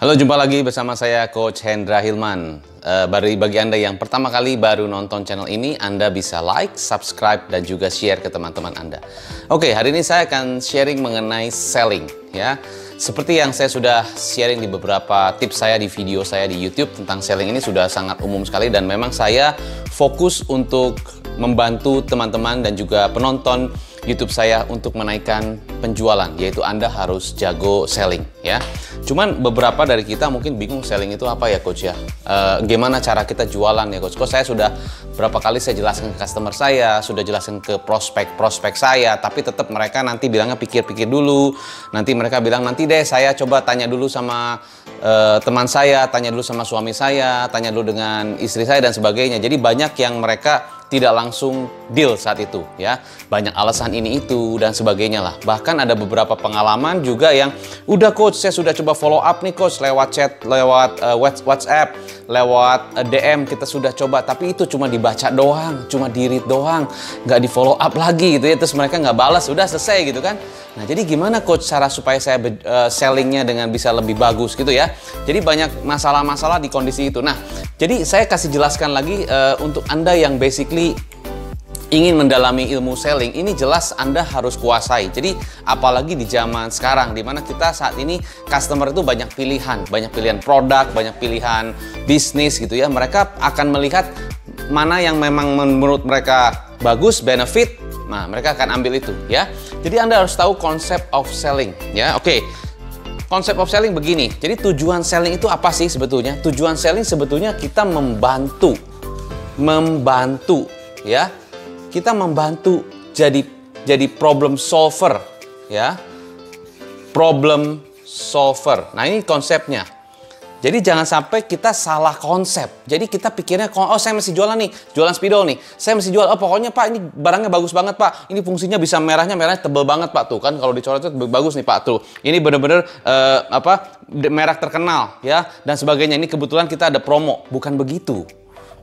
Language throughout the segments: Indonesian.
Halo, jumpa lagi bersama saya Coach Hendra Hilman. Bagi Anda yang pertama kali baru nonton channel ini, Anda bisa like, subscribe, dan juga share ke teman-teman Anda. Oke, hari ini saya akan sharing mengenai selling, ya. Seperti yang saya sudah sharing di beberapa tips saya di video saya di YouTube tentang selling ini sudah sangat umum sekali, dan memang saya fokus untuk membantu teman-teman dan juga penonton YouTube saya untuk menaikkan penjualan, yaitu Anda harus jago selling, ya. Cuman beberapa dari kita mungkin bingung selling itu apa ya, Coach, ya. Gimana cara kita jualan ya, Coach? Saya sudah berapa kali saya jelaskan ke customer saya, sudah jelaskan ke prospek saya, tapi tetap mereka nanti bilangnya pikir-pikir dulu. Nanti mereka bilang, nanti deh saya coba tanya dulu sama teman saya, tanya dulu sama suami saya, tanya dulu dengan istri saya dan sebagainya. Jadi banyak yang mereka tidak langsung deal saat itu, ya. Banyak alasan ini itu dan sebagainya lah. Bahkan ada beberapa pengalaman juga yang udah, Coach, saya sudah coba follow up nih, Coach, lewat chat, lewat WhatsApp, lewat DM kita sudah coba, tapi itu cuma dibaca doang, cuma di-read doang, nggak di follow up lagi gitu ya. Terus mereka nggak balas, udah selesai gitu kan. Nah, jadi gimana, Coach, cara supaya saya sellingnya dengan bisa lebih bagus gitu ya. Jadi banyak masalah-masalah di kondisi itu. Nah, jadi saya kasih jelaskan lagi untuk Anda yang basically ingin mendalami ilmu selling, ini jelas Anda harus kuasai. Jadi apalagi di zaman sekarang, dimana kita saat ini customer itu banyak pilihan produk, banyak pilihan bisnis gitu ya. Mereka akan melihat mana yang memang menurut mereka bagus, benefit, nah mereka akan ambil itu ya. Jadi Anda harus tahu konsep of selling ya. Oke. Konsep of selling begini. Jadi tujuan selling itu apa sih sebetulnya? Tujuan selling sebetulnya kita membantu ya. Kita membantu jadi problem solver ya. Problem solver. Nah, ini konsepnya. Jadi jangan sampai kita salah konsep. Jadi kita pikirnya, oh saya mesti jualan nih, jualan spidol nih. Saya mesti jual, oh pokoknya Pak ini barangnya bagus banget Pak. Ini fungsinya bisa merahnya tebel banget Pak. Tuh kan kalau dicoret itu bagus nih Pak. Tuh ini bener-bener merek terkenal ya dan sebagainya. Ini kebetulan kita ada promo. Bukan begitu.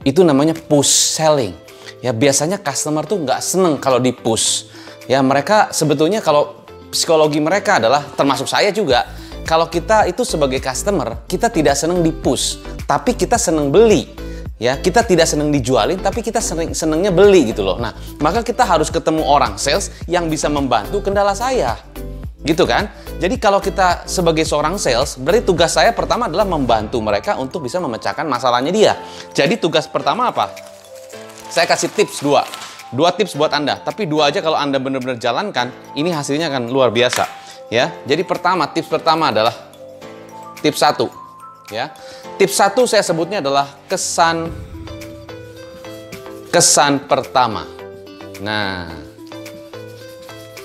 Itu namanya push selling. Ya biasanya customer tuh nggak seneng kalau di push. Ya mereka sebetulnya kalau psikologi mereka adalah termasuk saya juga. Kalau kita itu sebagai customer, kita tidak senang di-push, tapi kita senang beli. Ya, kita tidak senang dijualin, tapi kita senangnya beli gitu loh. Nah, maka kita harus ketemu orang sales yang bisa membantu kendala saya. Gitu kan? Jadi kalau kita sebagai seorang sales, berarti tugas saya pertama adalah membantu mereka untuk bisa memecahkan masalahnya dia. Jadi tugas pertama apa? Saya kasih tips dua tips buat Anda. Tapi dua aja kalau Anda benar-benar jalankan, ini hasilnya akan luar biasa. Ya, jadi tips pertama adalah tips 1 ya. Tips 1 saya sebutnya adalah kesan pertama. Nah,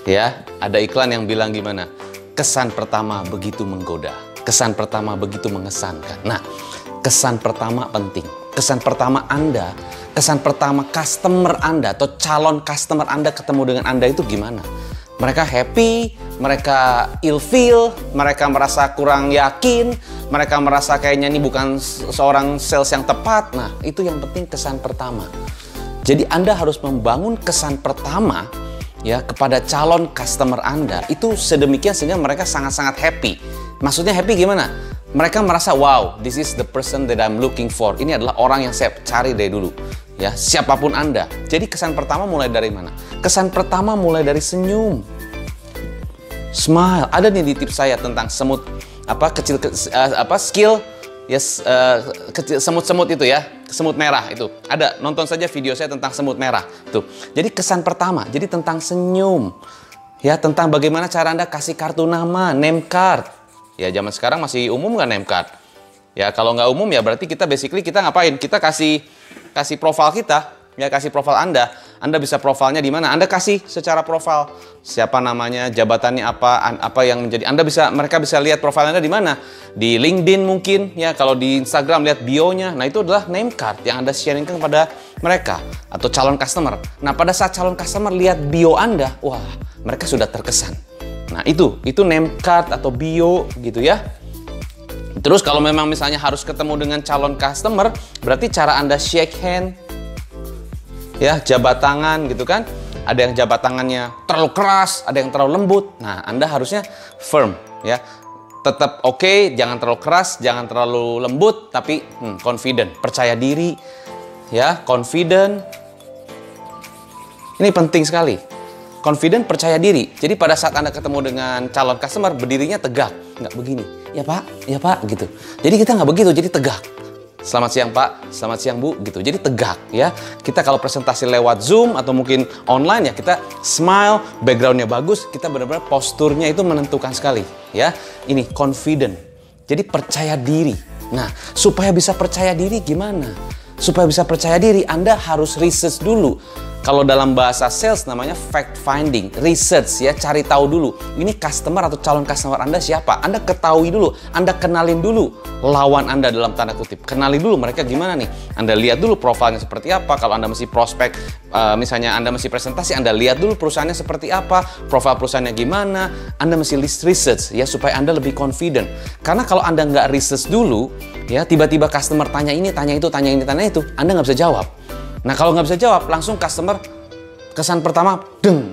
ya, ada iklan yang bilang gimana? Kesan pertama begitu menggoda, kesan pertama begitu mengesankan. Nah, kesan pertama penting. Kesan pertama Anda, kesan pertama customer Anda atau calon customer Anda ketemu dengan Anda itu gimana? Mereka happy, mereka ilfeel, mereka merasa kurang yakin, mereka merasa kayaknya ini bukan seorang sales yang tepat. Nah, itu yang penting kesan pertama. Jadi Anda harus membangun kesan pertama ya kepada calon customer Anda itu sedemikian sehingga mereka sangat-sangat happy. Maksudnya happy gimana? Mereka merasa, wow, this is the person that I'm looking for. Ini adalah orang yang saya cari dari dulu. Ya, siapapun Anda. Jadi kesan pertama mulai dari mana? Kesan pertama mulai dari senyum. Smile. Ada nih di tips saya tentang semut skill yes, kecil semut-semut itu ya, semut merah itu. Ada, nonton saja video saya tentang semut merah. Tuh. Jadi kesan pertama, jadi tentang senyum. Ya, tentang bagaimana cara Anda kasih kartu nama, name card. Ya, zaman sekarang masih umum nggak name card? Ya, kalau nggak umum ya berarti kita ngapain? Kita kasih profil kita, ya kasih profil Anda. Anda bisa profilnya di mana? Anda kasih secara profil siapa namanya, jabatannya apa yang menjadi. Mereka bisa lihat profil Anda di mana? Di LinkedIn mungkin, ya kalau di Instagram lihat bio-nya. Nah, itu adalah name card yang Anda sharingkan kepada mereka atau calon customer. Nah, pada saat calon customer lihat bio Anda, wah, mereka sudah terkesan. Nah, itu name card atau bio gitu ya. Terus kalau memang misalnya harus ketemu dengan calon customer, berarti cara Anda shake hand, ya jabat tangan gitu kan. Ada yang jabat tangannya terlalu keras, ada yang terlalu lembut. Nah, Anda harusnya firm ya. tetap oke, jangan terlalu keras, jangan terlalu lembut, tapi confident, percaya diri, ya, confident. Ini penting sekali. Confident, percaya diri. Jadi pada saat Anda ketemu dengan calon customer, berdirinya tegak, nggak begini. Ya Pak, gitu. Jadi kita nggak begitu, jadi tegak. Selamat siang Pak, selamat siang Bu, gitu. Jadi tegak ya. Kita kalau presentasi lewat Zoom atau mungkin online ya kita smile, backgroundnya bagus, kita benar-benar posturnya itu menentukan sekali ya. Ini confident. Jadi percaya diri. Nah, supaya bisa percaya diri gimana? Supaya bisa percaya diri, Anda harus research dulu. Kalau dalam bahasa sales namanya fact finding, research ya, cari tahu dulu. Ini customer atau calon customer Anda siapa? Anda ketahui dulu, Anda kenalin dulu lawan Anda dalam tanda kutip. Kenali dulu mereka gimana nih. Anda lihat dulu profilnya seperti apa. Kalau Anda mesti prospek, misalnya Anda mesti presentasi, Anda lihat dulu perusahaannya seperti apa, profil perusahaannya gimana. Anda mesti list research ya supaya Anda lebih confident. Karena kalau Anda nggak research dulu, ya tiba-tiba customer tanya ini, tanya itu, tanya ini, tanya itu, Anda nggak bisa jawab. Nah kalau nggak bisa jawab, langsung customer kesan pertama,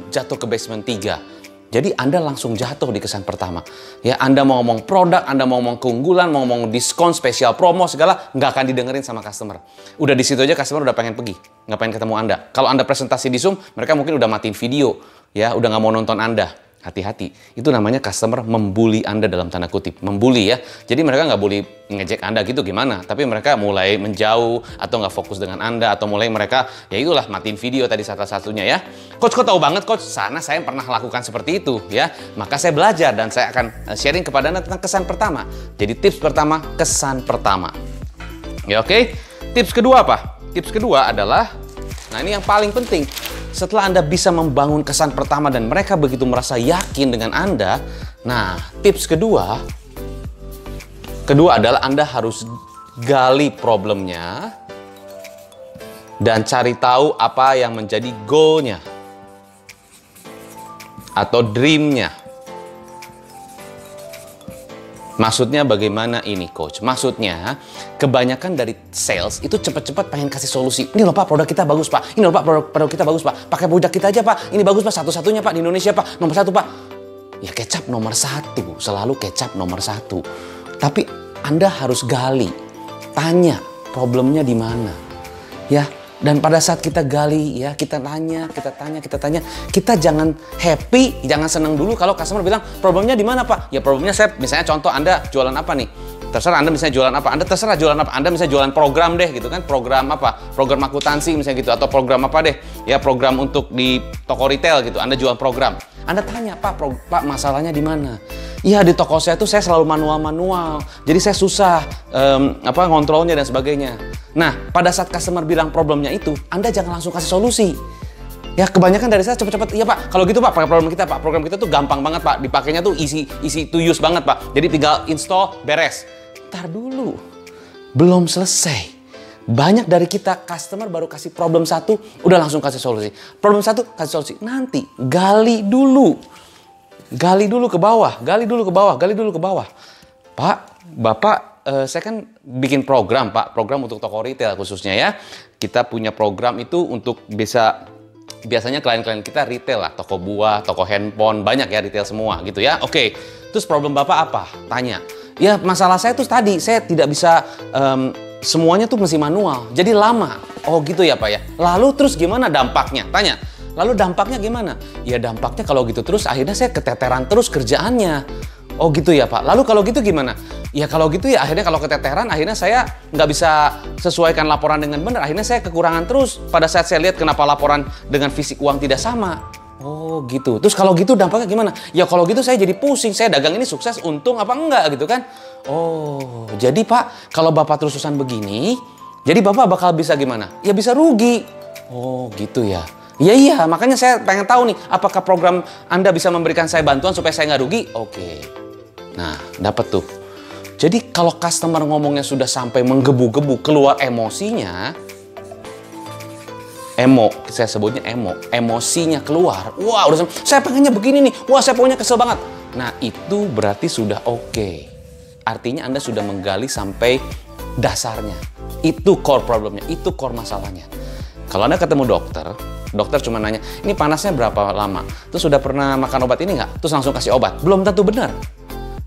jatuh ke basement 3. Jadi Anda langsung jatuh di kesan pertama. Ya Anda mau ngomong produk, Anda mau ngomong keunggulan, mau ngomong diskon, spesial promo, segala, nggak akan didengerin sama customer. Udah di situ aja customer udah pengen pergi, nggak pengen ketemu Anda. Kalau Anda presentasi di Zoom, mereka mungkin udah matiin video, ya udah nggak mau nonton Anda. Hati-hati, itu namanya customer membuli Anda dalam tanda kutip, membuli ya. Jadi mereka nggak bully ngejek Anda gitu gimana, tapi mereka mulai menjauh atau nggak fokus dengan Anda atau mulai mereka ya itulah matiin video tadi satu-satunya ya. Coach kok tahu banget coach, sana saya pernah lakukan seperti itu ya. Maka saya belajar dan saya akan sharing kepada Anda tentang kesan pertama. Jadi tips pertama, kesan pertama. Ya oke. Tips kedua apa? Tips kedua adalah, nah ini yang paling penting. Setelah Anda bisa membangun kesan pertama dan mereka begitu merasa yakin dengan Anda, nah tips kedua adalah Anda harus gali problemnya dan cari tahu apa yang menjadi goal-nya atau dream-nya. Maksudnya bagaimana ini coach? Maksudnya kebanyakan dari sales itu cepat-cepat pengen kasih solusi. Ini loh Pak produk kita bagus Pak. Ini loh Pak produk kita bagus Pak. Pakai produk kita aja Pak. Ini bagus Pak, satu-satunya Pak di Indonesia Pak. Nomor 1 Pak. Ya kecap nomor 1. Selalu kecap nomor 1. Tapi Anda harus gali. Tanya problemnya di mana. Ya. Dan pada saat kita gali ya, kita tanya, kita jangan happy, jangan senang dulu kalau customer bilang problemnya di mana Pak? Ya problemnya saya, misalnya contoh Anda jualan apa nih? Terserah Anda misalnya jualan apa, Anda terserah jualan apa, Anda misalnya jualan program deh gitu kan, program apa? Program akuntansi misalnya gitu, atau program apa deh? Ya program untuk di toko retail gitu, Anda jual program. Anda tanya, Pak masalahnya di mana? Iya di toko saya tuh saya selalu manual, jadi saya susah ngontrolnya dan sebagainya. Nah pada saat customer bilang problemnya itu, Anda jangan langsung kasih solusi. Ya kebanyakan dari saya cepet-cepet, iya Pak, kalau gitu Pak pakai program kita Pak, program kita tuh gampang banget Pak, dipakainya tuh easy to use banget Pak, jadi tinggal install beres. Ntar dulu, belum selesai. Banyak dari kita customer baru kasih problem satu, udah langsung kasih solusi. Problem satu kasih solusi, nanti gali dulu. Gali dulu ke bawah. Pak, Bapak, saya kan bikin program Pak, program untuk toko retail khususnya ya. Kita punya program itu untuk biasanya klien-klien kita retail lah, toko buah, toko handphone, banyak ya retail semua gitu ya. Oke, terus problem Bapak apa? Tanya. Ya masalah saya tuh tadi, saya tidak bisa semuanya tuh mesti manual, jadi lama. Oh gitu ya Pak ya. Lalu terus gimana dampaknya? Tanya. Lalu dampaknya gimana? Ya dampaknya kalau gitu terus akhirnya saya keteteran terus kerjaannya. Oh gitu ya Pak. Lalu kalau gitu gimana? Ya kalau gitu ya akhirnya kalau keteteran akhirnya saya nggak bisa sesuaikan laporan dengan benar. Akhirnya saya kekurangan terus pada saat saya lihat kenapa laporan dengan fisik uang tidak sama. Oh gitu. Terus kalau gitu dampaknya gimana? Ya kalau gitu saya jadi pusing. Saya dagang ini sukses, untung apa enggak gitu kan? Oh jadi Pak kalau Bapak terusan begini, jadi Bapak bakal bisa gimana? Ya bisa rugi. Oh gitu ya. Iya, makanya saya pengen tahu nih, apakah program Anda bisa memberikan saya bantuan supaya saya nggak rugi? Oke. Nah, dapat tuh. Jadi kalau customer ngomongnya sudah sampai menggebu-gebu, keluar emosinya, saya sebutnya emosinya keluar. Wah, udah saya pengennya begini nih. Wah, saya pokoknya kesel banget. Nah, itu berarti sudah oke. Artinya Anda sudah menggali sampai dasarnya. Itu core problemnya, itu core masalahnya. Kalau Anda ketemu dokter cuma nanya, ini panasnya berapa lama? Terus sudah pernah makan obat ini nggak? Terus langsung kasih obat. Belum tentu benar.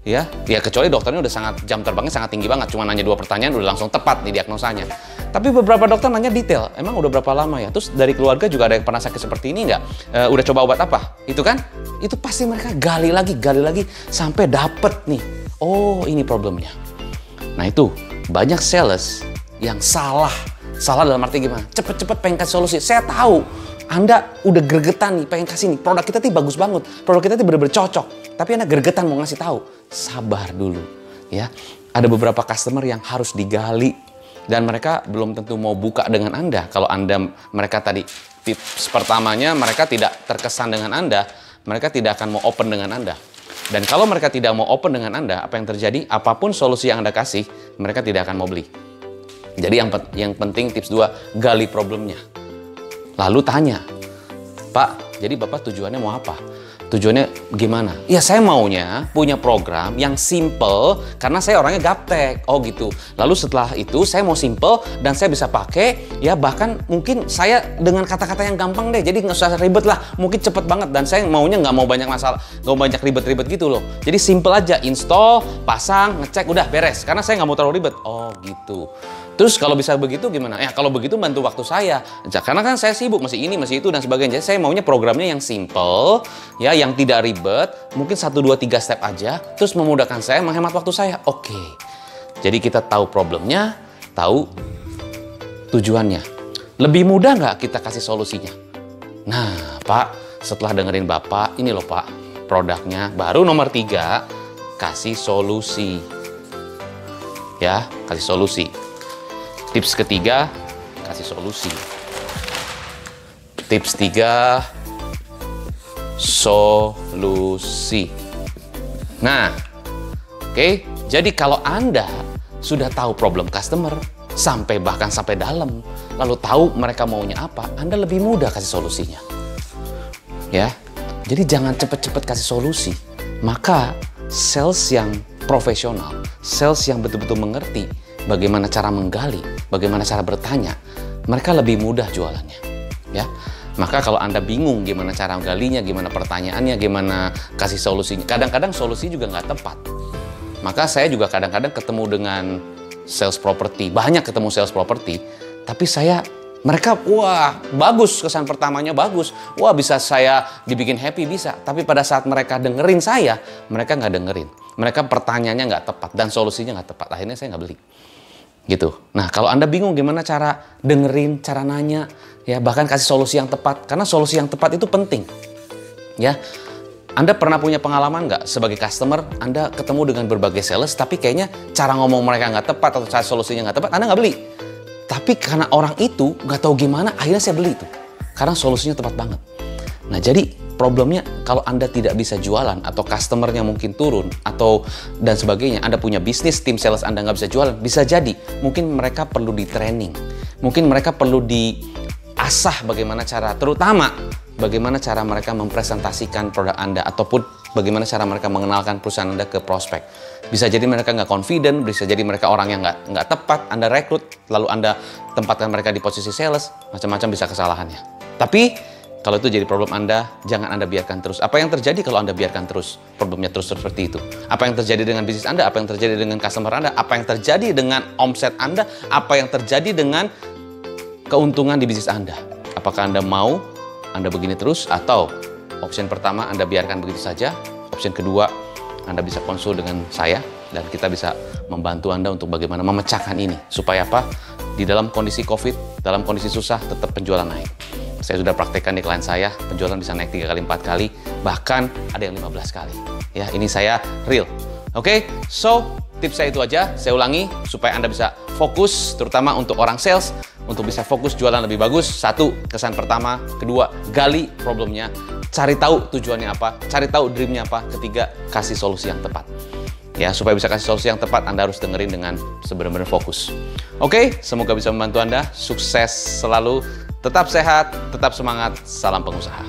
Ya kecuali dokternya udah jam terbangnya sangat tinggi banget, cuma nanya 2 pertanyaan udah langsung tepat nih diagnosanya. Tapi beberapa dokter nanya detail, emang udah berapa lama ya? Terus dari keluarga juga ada yang pernah sakit seperti ini nggak? Udah coba obat apa? Itu kan? Itu pasti mereka gali lagi sampai dapet nih. Oh, ini problemnya. Nah itu banyak sales yang salah dalam arti gimana? Cepet-cepet pengen kasih solusi. Saya tahu Anda udah gregetan nih pengen kasih nih produk kita tuh bagus banget, produk kita tuh bener-bener cocok. Tapi Anda gregetan mau ngasih tahu, sabar dulu ya. Ada beberapa customer yang harus digali dan mereka belum tentu mau buka dengan Anda. Kalau mereka tadi tips pertamanya mereka tidak terkesan dengan Anda, mereka tidak akan mau open dengan Anda. Dan kalau mereka tidak mau open dengan Anda, apa yang terjadi? Apapun solusi yang Anda kasih, mereka tidak akan mau beli. Jadi yang penting tips 2, gali problemnya. Lalu tanya, Pak, jadi Bapak tujuannya mau apa? Tujuannya gimana? Ya saya maunya punya program yang simple karena saya orangnya gaptek. Oh gitu. Lalu setelah itu saya mau simple dan saya bisa pakai ya bahkan mungkin saya dengan kata-kata yang gampang deh. Jadi nggak usah ribet lah. Mungkin cepet banget dan saya maunya nggak mau banyak masalah, nggak mau banyak ribet-ribet gitu loh. Jadi simple aja, install, pasang, ngecek, udah beres. Karena saya nggak mau terlalu ribet. Oh gitu. Terus kalau bisa begitu gimana? Ya kalau begitu bantu waktu saya. Karena kan saya sibuk, masih ini, masih itu, dan sebagainya. Jadi saya maunya programnya yang simple, ya, yang tidak ribet. Mungkin 1, 2, 3 step aja. Terus memudahkan saya, menghemat waktu saya. Oke. Jadi kita tahu problemnya, tahu tujuannya. Lebih mudah nggak kita kasih solusinya? Nah, Pak, setelah dengerin Bapak, ini loh Pak, produknya. Baru nomor 3, kasih solusi. Ya, kasih solusi. Tips ketiga, kasih solusi. Tips 3, solusi. Nah, oke. Jadi kalau Anda sudah tahu problem customer, bahkan sampai dalam, lalu tahu mereka maunya apa, Anda lebih mudah kasih solusinya. Ya, jadi jangan cepet-cepet kasih solusi. Maka sales yang profesional, sales yang betul-betul mengerti bagaimana cara menggali, bagaimana cara bertanya, mereka lebih mudah jualannya, ya. Maka kalau Anda bingung gimana cara menggalinya, gimana pertanyaannya, gimana kasih solusinya, kadang-kadang solusi juga nggak tepat. Maka saya juga kadang-kadang ketemu dengan sales property, banyak ketemu sales property, tapi mereka, wah bagus, kesan pertamanya bagus, wah bisa saya dibikin happy bisa, tapi pada saat mereka dengerin saya, mereka nggak dengerin. Mereka pertanyaannya nggak tepat dan solusinya nggak tepat, akhirnya saya nggak beli. Gitu. Nah, kalau Anda bingung gimana cara dengerin, cara nanya, ya bahkan kasih solusi yang tepat, karena solusi yang tepat itu penting. Ya, Anda pernah punya pengalaman nggak sebagai customer, Anda ketemu dengan berbagai sales, tapi kayaknya cara ngomong mereka nggak tepat atau cara solusinya nggak tepat, Anda nggak beli. Tapi karena orang itu nggak tahu gimana, akhirnya saya beli itu, karena solusinya tepat banget. Nah, jadi problemnya kalau Anda tidak bisa jualan atau customernya mungkin turun atau dan sebagainya, Anda punya bisnis, tim sales Anda nggak bisa jualan, bisa jadi mungkin mereka perlu di training, mungkin mereka perlu diasah bagaimana cara, terutama bagaimana cara mereka mempresentasikan produk Anda ataupun bagaimana cara mereka mengenalkan perusahaan Anda ke prospek. Bisa jadi mereka nggak confident, bisa jadi mereka orang yang nggak tepat, Anda rekrut, lalu Anda tempatkan mereka di posisi sales, macam-macam bisa kesalahannya. Tapi kalau itu jadi problem Anda, jangan Anda biarkan terus. Apa yang terjadi kalau Anda biarkan terus problemnya terus seperti itu? Apa yang terjadi dengan bisnis Anda? Apa yang terjadi dengan customer Anda? Apa yang terjadi dengan omset Anda? Apa yang terjadi dengan keuntungan di bisnis Anda? Apakah Anda mau Anda begini terus? Atau opsi pertama Anda biarkan begitu saja? Opsi kedua, Anda bisa konsul dengan saya dan kita bisa membantu Anda untuk bagaimana memecahkan ini. Supaya apa? Di dalam kondisi COVID, dalam kondisi susah, tetap penjualan naik. Saya sudah praktekkan di klien saya, penjualan bisa naik 3 kali, 4 kali, bahkan ada yang 15 kali. Ya, ini saya real. Oke, so tips saya itu aja. Saya ulangi supaya Anda bisa fokus, terutama untuk orang sales, untuk bisa fokus jualan lebih bagus. 1, kesan pertama. 2, gali problemnya. Cari tahu tujuannya apa, cari tahu dreamnya apa. 3, kasih solusi yang tepat. Ya, supaya bisa kasih solusi yang tepat, Anda harus dengerin dengan sebenar-benar fokus. Oke, semoga bisa membantu Anda. Sukses selalu. Tetap sehat, tetap semangat, salam pengusaha.